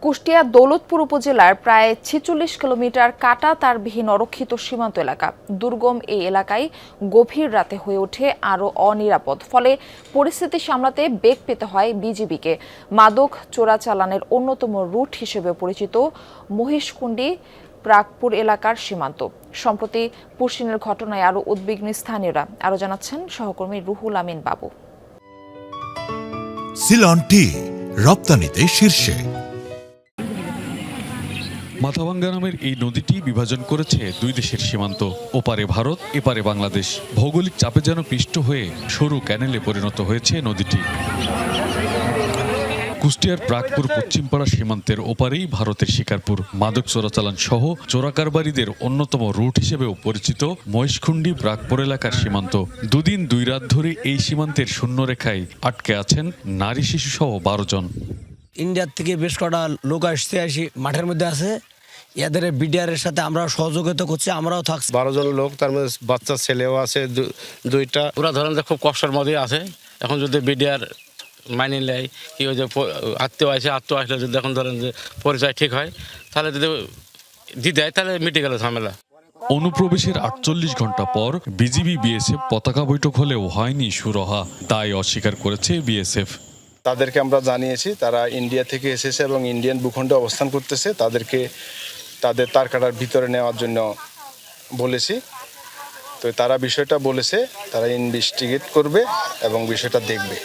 কুষ্টিয়া দৌলতপুর উপজেলার প্রায় ৪৬ কিলোমিটার কাটা তারবিহীন অরক্ষিত সীমান্ত এলাকা। দুর্গম এই এলাকায় গভীর রাতে হয়ে ওঠে আরও অনিরাপদ। ফলে পরিস্থিতি সামলাতে বেগ পেতে হয় বিজিবিকে। মাদক চোরাচালানের অন্যতম রুট হিসেবে পরিচিত মহিষকুণ্ডী প্রাগপুর এলাকার সীমান্ত। সম্প্রতি পুশিনের ঘটনায় আরও উদ্বিগ্ন স্থানীয়রা। আরও জানাচ্ছেন সহকর্মী রুহুল আমিন বাবু। সিলন টি রপ্তানিতে শীর্ষে। মাথাভাঙ্গা নামের এই নদীটি বিভাজন করেছে দুই দেশের সীমান্ত। ওপারে ভারত, এপারে বাংলাদেশ। ভৌগোলিক চাপে যেন পিষ্ট হয়ে সরু ক্যানেলে পরিণত হয়েছে নদীটি। কুষ্টিয়ার প্রাগপুর পশ্চিমপাড়া সীমান্তের ওপারেই ভারতের শিকারপুর। মাদক চোরাচালান সহ চোরাকারবারীদের অন্যতম রুট হিসেবেও পরিচিত মহিষকুণ্ডী প্রাগপুর এলাকার সীমান্ত। দুদিন দুই রাত ধরে এই সীমান্তের শূন্যরেখায় আটকে আছেন নারী শিশু সহ ১২ জন। ইন্ডিয়ার থেকে বেশ কটা লোক আসছে মাঠের মধ্যে আছে। এদের বিডিআরের সাথে আমরা সহযোগিতা করছি, আমরাও থাকছি। ১২ জন লোক, তার মধ্যে বাচ্চা ছেলেও আছে দুইটা। ওরা ধরেন যে খুব কষ্টের মধ্যেই আছে। এখন যদি বিডিআর মাইনে নেয়, কি ওই যে আত্মীয় আসলে যদি এখন ধরেন যে পরিচয় ঠিক হয়, তাহলে যদি দিয়ে দেয় তাহলে মিটে গেল ঝামেলা। অনুপ্রবেশের ৪৮ ঘন্টা পর বিজিবি বিএসএফ পতাকা বৈঠক হলেও হয়নি সুরাহা। দায় অস্বীকার করেছে বিএসএফ। তাদেরকে আমরা জানিয়েছি তারা ইন্ডিয়া থেকে এসেছে এবং ইন্ডিয়ান ভূখণ্ডে অবস্থান করতেছে। তাদেরকে তাদের তার কাটার ভিতরে নেওয়ার জন্য বলেছি। তো তারা বিষয়টা বলেছে, তারা ইনভেস্টিগেট করবে এবং বিষয়টা দেখবে।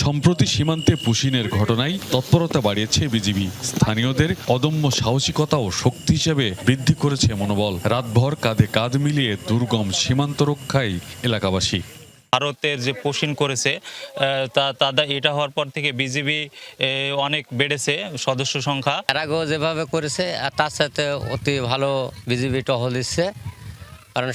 সম্প্রতি সীমান্তে পুশিনের ঘটনায় তৎপরতা বাড়িয়েছে বিজিবি। স্থানীয়দের অদম্য সাহসিকতা ও শক্তি হিসেবে বৃদ্ধি করেছে মনোবল। রাতভর কাঁধে কাঁধ মিলিয়ে দুর্গম সীমান্ত রক্ষায় এলাকাবাসী। ভারতের যে পোষণ করেছে তাদের এটা হওয়ার পর থেকে বিজিবি অনেক বেড়েছে সদস্য সংখ্যা। এর আগেও যেভাবে করেছে তার সাথে অতি ভালো বিজিবি টহল দিচ্ছে, কারণ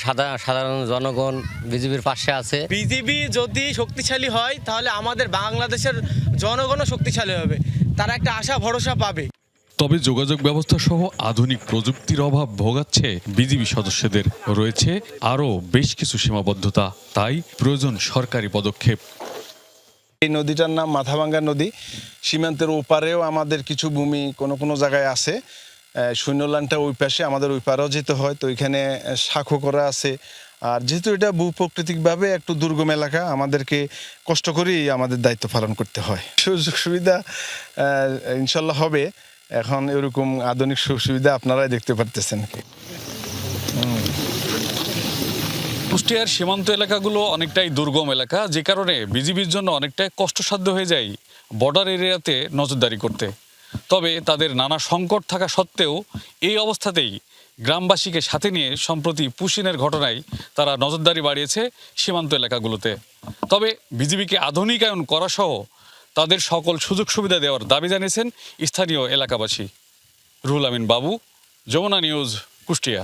সাধারণ জনগণ বিজিবির পাশে আছে। বিজিবি যদি শক্তিশালী হয় তাহলে আমাদের বাংলাদেশের জনগণও শক্তিশালী হবে, তারা একটা আশা ভরসা পাবে। তবে যোগাযোগ ব্যবস্থা সহ আধুনিক প্রযুক্তির অভাব ভোগাচ্ছে বিজিবি সদস্যদের। রয়েছে আরও বেশ কিছু সীমাবদ্ধতা, তাই প্রয়োজন সরকারি পদক্ষেপ। এই নদীটার নাম মাথাভাঙ্গা নদী। সীমান্তের ওপারেও আমাদের কিছু ভূমি কোনো জায়গায় আছে। সৈন্যলানটা ওই পাশে, আমাদের ওই পারেও যেতে হয়। তো এখানে শাখো করা আছে। আর যেহেতু এটা ভূপ্রাকৃতিকভাবে একটু দুর্গম এলাকা, আমাদেরকে কষ্ট করেই আমাদের দায়িত্ব পালন করতে হয়। সুযোগ সুবিধা ইনশাল্লাহ হবে। এখন এরকম আধুনিক সুবিধা আপনারাই দেখতে পারতেছেন। কুষ্টিয়ার সীমান্ত এলাকাগুলো অনেকটাই দুর্গম এলাকা, যে কারণে বিজিবির জন্য অনেকটাই কষ্টসাধ্য হয়ে যায় বর্ডার এরিয়াতে নজরদারি করতে। তবে তাদের নানা সংকট থাকা সত্ত্বেও এই অবস্থাতেই গ্রামবাসীকে সাথে নিয়ে সম্প্রতি পুশিনের ঘটনায় তারা নজরদারি বাড়িয়েছে সীমান্ত এলাকাগুলোতে। তবে বিজিবিকে আধুনিকায়ন করা সহ তাদের সকল সুযোগ সুবিধা দেওয়ার দাবি জানিয়েছেন স্থানীয় এলাকাবাসী। রুহুল আমিন বাবু, যমুনা নিউজ, কুষ্টিয়া।